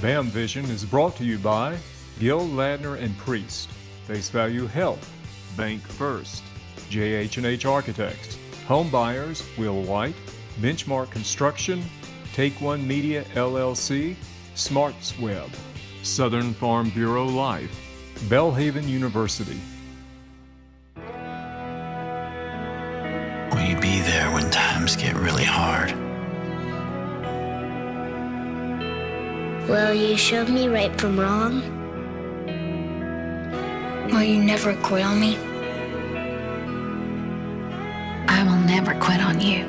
BAMVision is brought to you by Gill, Ladner & Priest, Face Value Health, Bank First, JH&H Architects, Home Buyers, Will White, Benchmark Construction, Take One Media LLC, Smarts Web, Southern Farm Bureau Life, Belhaven University. Will you be there when times get really hard? Will you show me right from wrong? Will you never quit on me? I will never quit on you.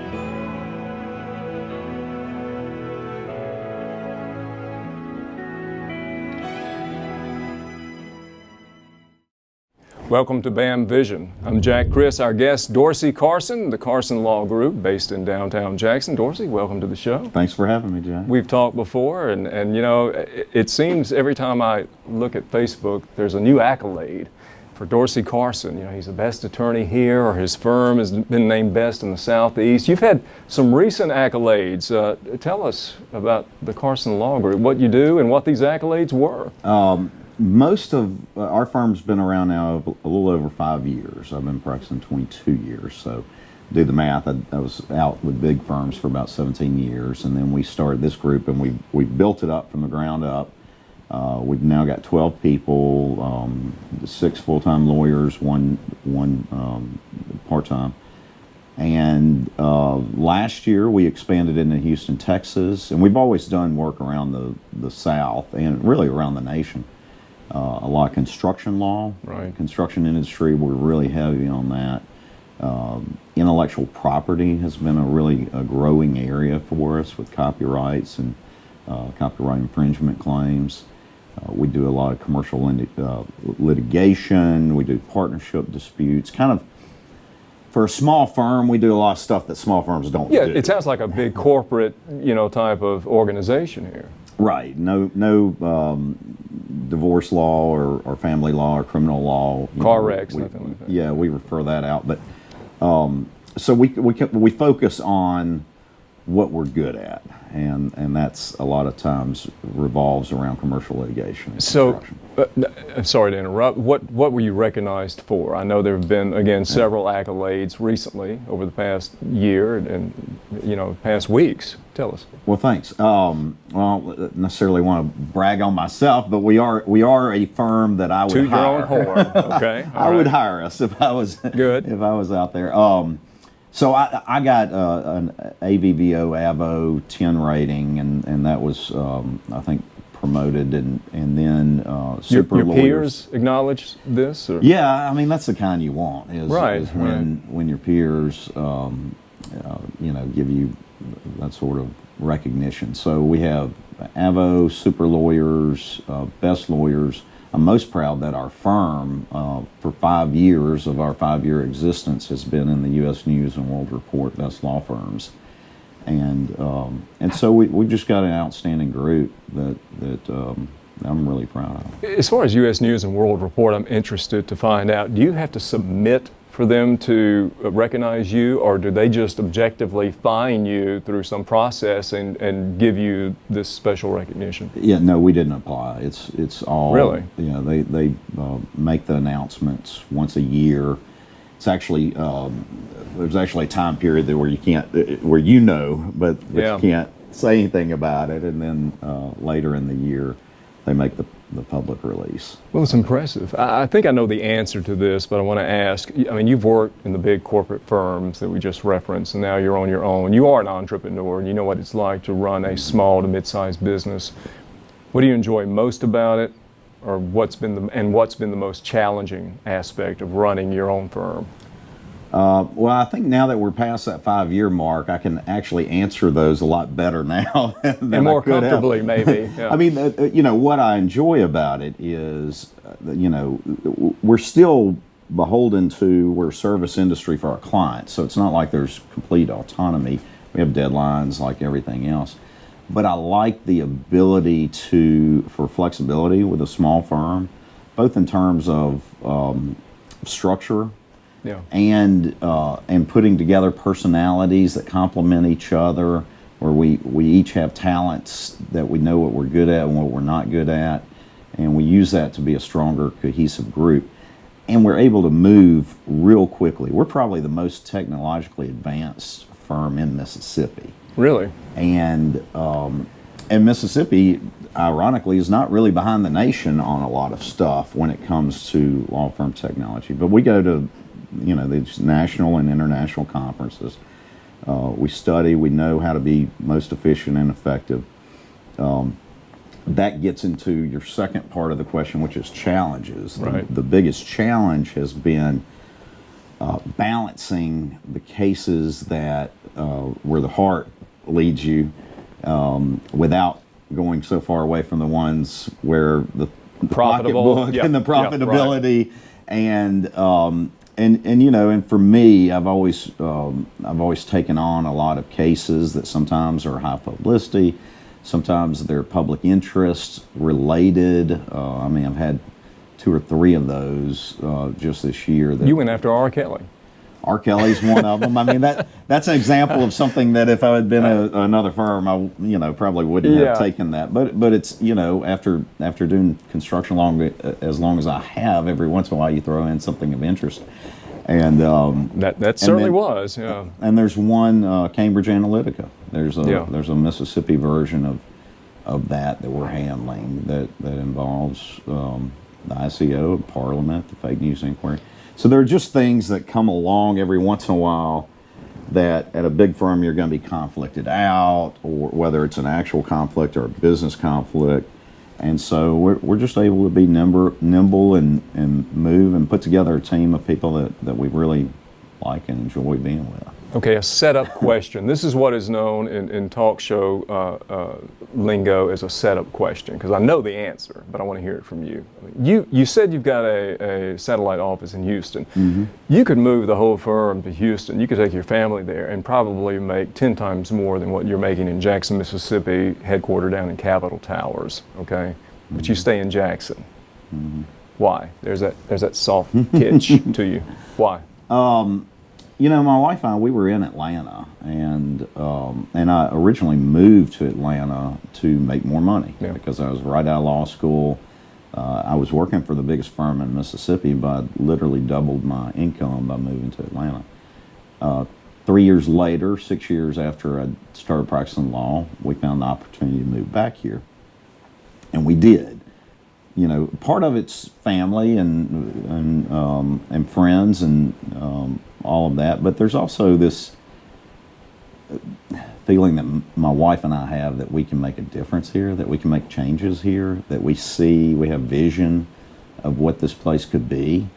Welcome to BAMVision. I'm Jack Chris. Our guest, Dorsey Carson, the Carson Law Group, based in downtown Jackson. Dorsey, welcome to the show. Thanks for having me, Jack. We've talked before, and you know, it seems every time I look at Facebook, there's a new accolade for Dorsey Carson. You know, he's the best attorney here, or his firm has been named best in the Southeast. You've had some recent accolades. Tell us about the Carson Law Group, what you do, and what these accolades were. Most of our firm's been around now a little over 5 years. I've been practicing 22 years, so do the math. I was out with big firms for about 17 years, and then we started this group, and we built it up from the ground up. We've now got 12 people, 6 full-time lawyers, one part-time. And last year we expanded into Houston, Texas, and we've always done work around the South and really around the nation. A lot of construction law, right. Construction industry, we're really heavy on that. Intellectual property has been a growing area for us with copyrights and copyright infringement claims. We do a lot of commercial litigation. We do partnership disputes. Kind of, for a small firm, we do a lot of stuff that small firms don't do. Yeah, it sounds like a big corporate, type of organization here. Right. No divorce law or family law or criminal law. Car wrecks, nothing like that. Yeah, we refer that out. But so we focus on what we're good at, and that's a lot of times revolves around commercial litigation and construction. I'm sorry to interrupt. What were you recognized for? I know there have been, again, several accolades recently over the past year and past weeks. Tell us. Well, thanks. Well, not necessarily want to brag on myself, but we are a firm that I would hire. To your own horn. Okay. I would hire us if I was good. If I was out there. So I got an AVVO AVO 10 rating, and that was I think promoted, and then super your lawyers. peers acknowledge this? Or? Yeah, I mean that's the kind you want. Is when your peers give you that sort of recognition. So we have AVO, super lawyers, best lawyers. I'm most proud that our firm, for 5 years of our 5-year existence, has been in the U.S. News and World Report Best Law Firms, and so we just got an outstanding group that I'm really proud of. As far as U.S. News and World Report, I'm interested to find out, do you have to submit for them to recognize you, or do they just objectively find you through some process and give you this special recognition? Yeah, no, we didn't apply. It's all really. They make the announcements once a year. It's actually there's actually a time period there where you can't but you can't say anything about it, and then later in the year they make the public release. Well, it's impressive. I think I know the answer to this, but I want to ask, I mean, you've worked in the big corporate firms that we just referenced, and now you're on your own. You are an entrepreneur, and you know what it's like to run a small to mid-sized business. What do you enjoy most about it, or what's been the most challenging aspect of running your own firm? Well, I think now that we're past that 5-year mark, I can actually answer those a lot better now. And more comfortably, maybe. Yeah. I mean, what I enjoy about it is, we're still beholden to, we're a service industry for our clients, so it's not like there's complete autonomy. We have deadlines like everything else. But I like the ability for flexibility with a small firm, both in terms of structure, yeah. and putting together personalities that complement each other, where we each have talents that we know what we're good at and what we're not good at, and we use that to be a stronger, cohesive group. And we're able to move real quickly. We're probably the most technologically advanced firm in Mississippi. Really? And Mississippi, ironically, is not really behind the nation on a lot of stuff when it comes to law firm technology. But we go to, these national and international conferences. We study, we know how to be most efficient and effective. That gets into your second part of the question, which is challenges. Right. The biggest challenge has been balancing the cases that where the heart leads you without going so far away from the ones where the Profitable. pocketbook Yep. and the Yep, right. profitability and for me, I've always taken on a lot of cases that sometimes are high publicity. Sometimes they're public interest related. I've had 2 or 3 of those just this year. You went after R. Kelly. R. Kelly's one of them. That's an example of something that if I had been another firm, I probably wouldn't have taken that. But it's after doing construction as long as I have, every once in a while you throw in something of interest. And that certainly was, yeah. And there's one Cambridge Analytica. There's a Mississippi version of that we're handling that involves the ICO, Parliament, the fake news inquiry. So there are just things that come along every once in a while that at a big firm you're going to be conflicted out, or whether it's an actual conflict or a business conflict. And so we're just able to be nimble and move and put together a team of people that we really like and enjoy being with. Okay, a setup question. This is what is known in talk show lingo as a setup question, because I know the answer, but I want to hear it from you. You said you've got a satellite office in Houston. Mm-hmm. You could move the whole firm to Houston. You could take your family there and probably make 10 times more than what you're making in Jackson, Mississippi, headquartered down in Capitol Towers, okay? Mm-hmm. But you stay in Jackson. Mm-hmm. Why? There's that soft pitch to you. Why? My wife and I, we were in Atlanta, and I originally moved to Atlanta to make more money because I was right out of law school. I was working for the biggest firm in Mississippi, but I literally doubled my income by moving to Atlanta. 3 years later, 6 years after I started practicing law, we found the opportunity to move back here, and we did. Part of it's family and friends and all of that, but there's also this feeling that my wife and I have that we can make a difference here, that we can make changes here, that we have vision of what this place could be,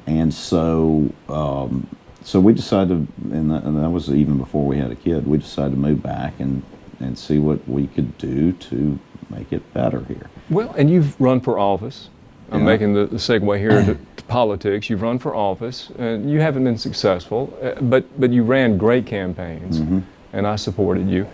and so we decided, and that was even before we had a kid. We decided to move back and see what we could do to make it better here. Well, and you've run for office. I'm making the segue here to politics. You've run for office, and you haven't been successful, but you ran great campaigns, mm-hmm. and I supported you.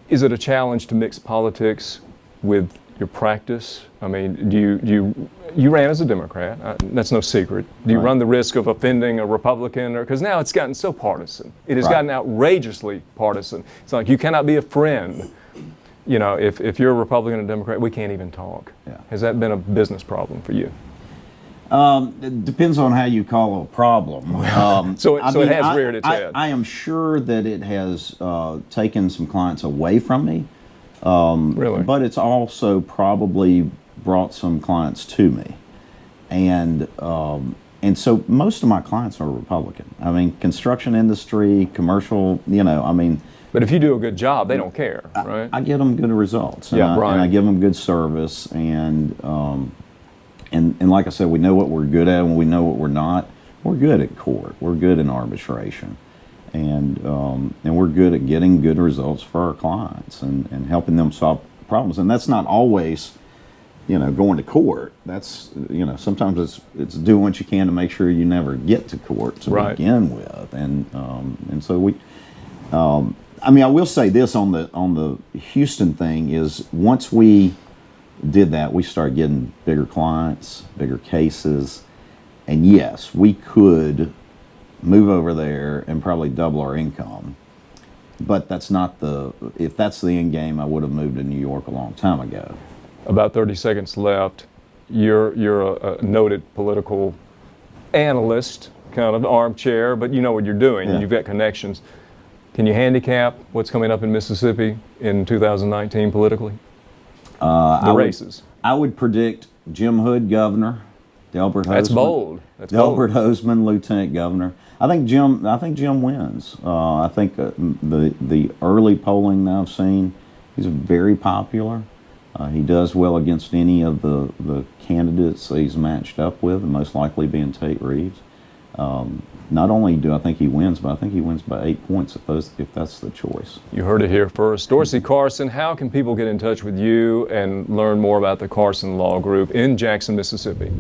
Is it a challenge to mix politics with your practice? I mean, you ran as a Democrat. That's no secret. Do you run the risk of offending a Republican? Because now it's gotten so partisan. It has gotten outrageously partisan. It's like you cannot be a friend. If you're a Republican and a Democrat, we can't even talk. Yeah. Has that been a business problem for you? It depends on how you call a problem. So it has reared its head. I am sure that it has taken some clients away from me. Really? But it's also probably brought some clients to me. And so most of my clients are Republican. Construction industry, commercial, But if you do a good job, they don't care, right? I get them good results. And I give them good service. And like I said, we know what we're good at and we know what we're not. We're good at court. We're good in arbitration. And we're good at getting good results for our clients and helping them solve problems. And that's not always, going to court. That's, sometimes it's doing what you can to make sure you never get to court to begin with. And so we... I will say this on the Houston thing is once we did that, we started getting bigger clients, bigger cases, and yes, we could move over there and probably double our income. But that's not if that's the end game, I would have moved to New York a long time ago. About 30 seconds left. You're a noted political analyst, kind of armchair, but you know what you're doing. Yeah. You've got connections. Can you handicap what's coming up in Mississippi in 2019 politically? The races. I would predict Jim Hood governor, Delbert Hosemann. That's bold. Delbert Hosemann lieutenant governor. I think Jim wins. I think the early polling that I've seen, he's very popular. He does well against any of the candidates that he's matched up with, and most likely being Tate Reeves. Not only do I think he wins, but I think he wins by 8 points if that's the choice. You heard it here first. Dorsey Carson, how can people get in touch with you and learn more about the Carson Law Group in Jackson, Mississippi?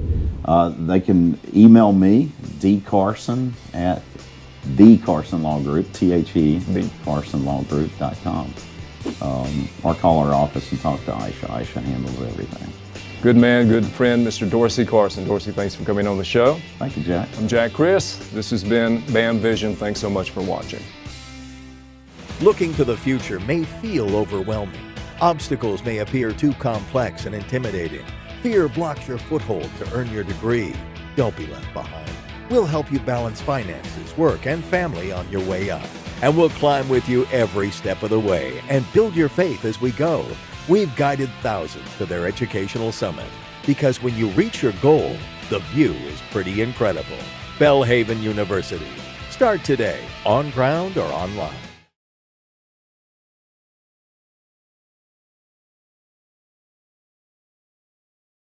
They can email me, dcarson at the Carson Law Group, TheCarsonLawGroup.com. Or call our office and talk to Aisha. Aisha handles everything. Good man, good friend, Mr. Dorsey Carson. Dorsey, thanks for coming on the show. Thank you, Jack. I'm Jack Chris. This has been BAMVision. Thanks so much for watching. Looking to the future may feel overwhelming. Obstacles may appear too complex and intimidating. Fear blocks your foothold to earn your degree. Don't be left behind. We'll help you balance finances, work, and family on your way up. And we'll climb with you every step of the way and build your faith as we go. We've guided thousands to their educational summit because when you reach your goal, the view is pretty incredible. Belhaven University. Start today, on ground or online.